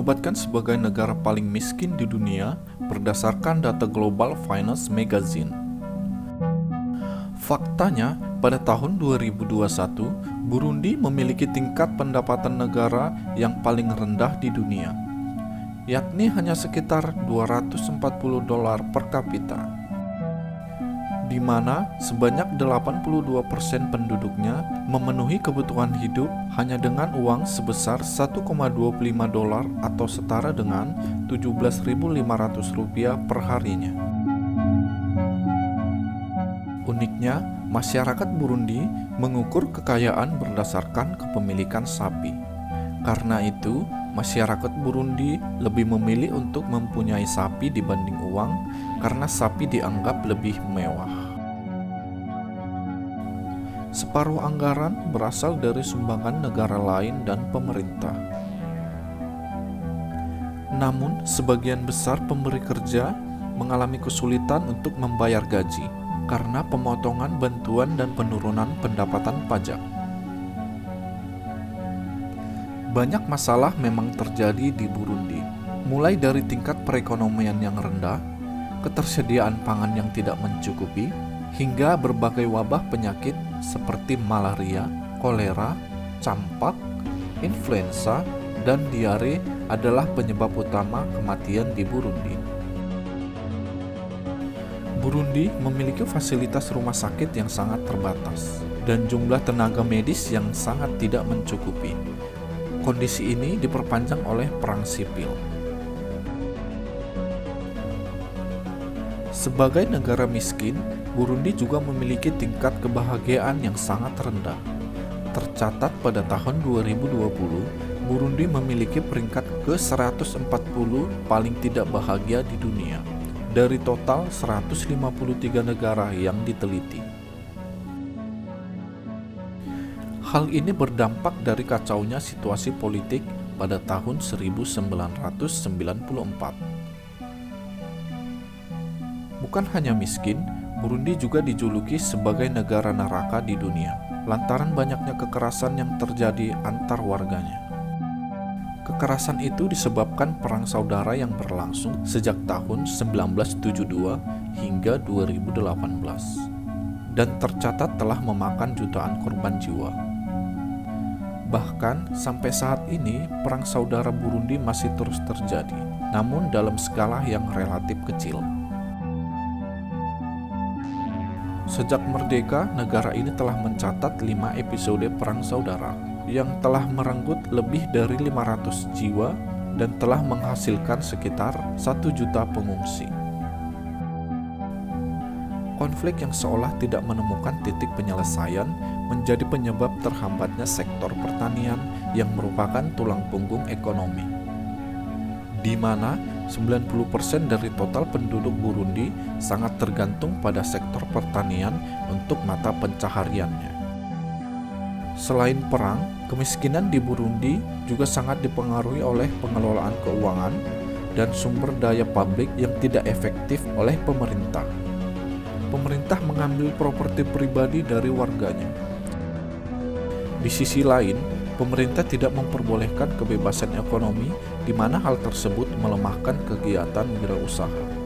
dinobatkan sebagai negara paling miskin di dunia berdasarkan data Global Finance Magazine. Faktanya, pada tahun 2021, Burundi memiliki tingkat pendapatan negara yang paling rendah di dunia, yakni hanya sekitar $240 per kapita, di mana sebanyak 82% penduduknya memenuhi kebutuhan hidup hanya dengan uang sebesar $1,25 atau setara dengan Rp17.500 per harinya. Uniknya, masyarakat Burundi mengukur kekayaan berdasarkan kepemilikan sapi. Karena itu, masyarakat Burundi lebih memilih untuk mempunyai sapi dibanding uang karena sapi dianggap lebih mewah. Separuh anggaran berasal dari sumbangan negara lain dan pemerintah. Namun, sebagian besar pemberi kerja mengalami kesulitan untuk membayar gaji karena pemotongan bantuan dan penurunan pendapatan pajak. Banyak masalah memang terjadi di Burundi, mulai dari tingkat perekonomian yang rendah, ketersediaan pangan yang tidak mencukupi, hingga berbagai wabah penyakit seperti malaria, kolera, campak, influenza, dan diare adalah penyebab utama kematian di Burundi. Burundi memiliki fasilitas rumah sakit yang sangat terbatas dan jumlah tenaga medis yang sangat tidak mencukupi. Kondisi ini diperpanjang oleh perang sipil. Sebagai negara miskin, Burundi juga memiliki tingkat kebahagiaan yang sangat rendah. Tercatat pada tahun 2020, Burundi memiliki peringkat ke-140 paling tidak bahagia di dunia dari total 153 negara yang diteliti. Hal ini berdampak dari kacaunya situasi politik pada tahun 1994. Bukan hanya miskin, Burundi juga dijuluki sebagai negara neraka di dunia, lantaran banyaknya kekerasan yang terjadi antar warganya. Kekerasan itu disebabkan perang saudara yang berlangsung sejak tahun 1972 hingga 2018, dan tercatat telah memakan jutaan korban jiwa. Bahkan sampai saat ini perang saudara Burundi masih terus terjadi, namun dalam skala yang relatif kecil. Sejak merdeka, negara ini telah mencatat 5 episode perang saudara yang telah merenggut lebih dari 500 jiwa dan telah menghasilkan sekitar 1 juta pengungsi. Konflik yang seolah tidak menemukan titik penyelesaian menjadi penyebab terhambatnya sektor pertanian yang merupakan tulang punggung ekonomi, di mana 90% dari total penduduk Burundi sangat tergantung pada sektor pertanian untuk mata pencahariannya. Selain perang, kemiskinan di Burundi juga sangat dipengaruhi oleh pengelolaan keuangan dan sumber daya publik yang tidak efektif oleh pemerintah. Pemerintah mengambil properti pribadi dari warganya. Di sisi lain, pemerintah tidak memperbolehkan kebebasan ekonomi, di mana hal tersebut melemahkan kegiatan wirausaha.